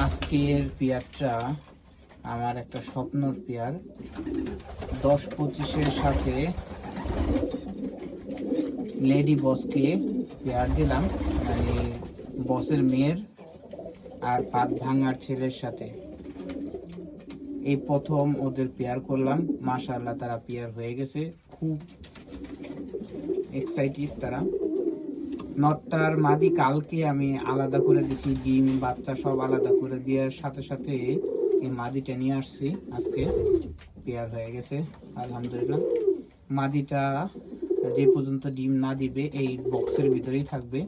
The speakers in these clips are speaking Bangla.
আজকের পেয়ারটা আমার একটা স্বপ্নর পেয়ার। 10-25-এর সাথে লেডি বসকে পেয়ার দিলাম, মানে বসের মেয়ের আর পাত ভাঙার ছেলের সাথে। এই প্রথম ওদের পেয়ার করলাম, মাশাআল্লাহ তারা পেয়ার হয়ে গেছে। খুব এক্সাইটেড তারা। নটটার মাদি কালকে আমি আলাদা করে দিছি, ডিম বাচ্চা সব আলাদা করে দেওয়ার সাথে সাথে এই মাদিটা নিয়ে আসছি। আজকে পেয়ার হয়ে গেছে আলহামদুলিল্লাহ। মাদিটা যে পর্যন্ত ডিম না দিবে এই বক্সের ভিতরেই থাকবে,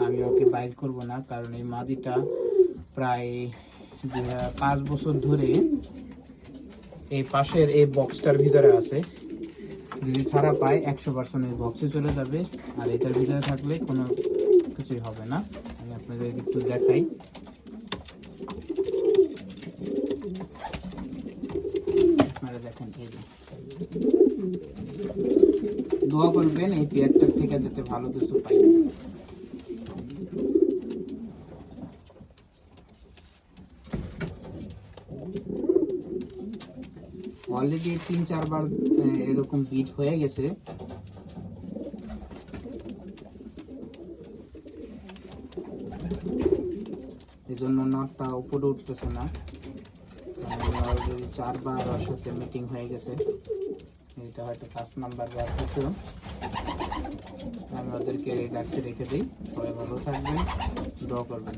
আমি ওকে বাইর করব না, কারণ এই মাদিটা প্রায় 5 বছর ধরে এই পাশের এই বক্সটার ভিতরে আছে। যদি ছাড়া পায় 100% এই বক্সে চলে যাবে, আর এটার ভিতরে থাকলে কোনো কিছুই হবে না। আমি আপনাদের একটু দেখাই। আপনারা দেখেন, এই যে দোয়া করবেন এই পেয়ারটার থেকে যাতে ভালো কিছু পাই। অলরেডি 3-4 বার এরকম বিট হয়ে গেছে। এই জন্য নটটা উপরে উঠতেছে না। অলরেডি 4 বার ওর সাথে মিটিং হয়ে গেছে। এটা হয়তো 5 নাম্বার বার হতো। আমি ওদেরকে রিল্যাক্সে রেখে দিই। সবাই ভালো থাকবেন, দোয়া করবেন।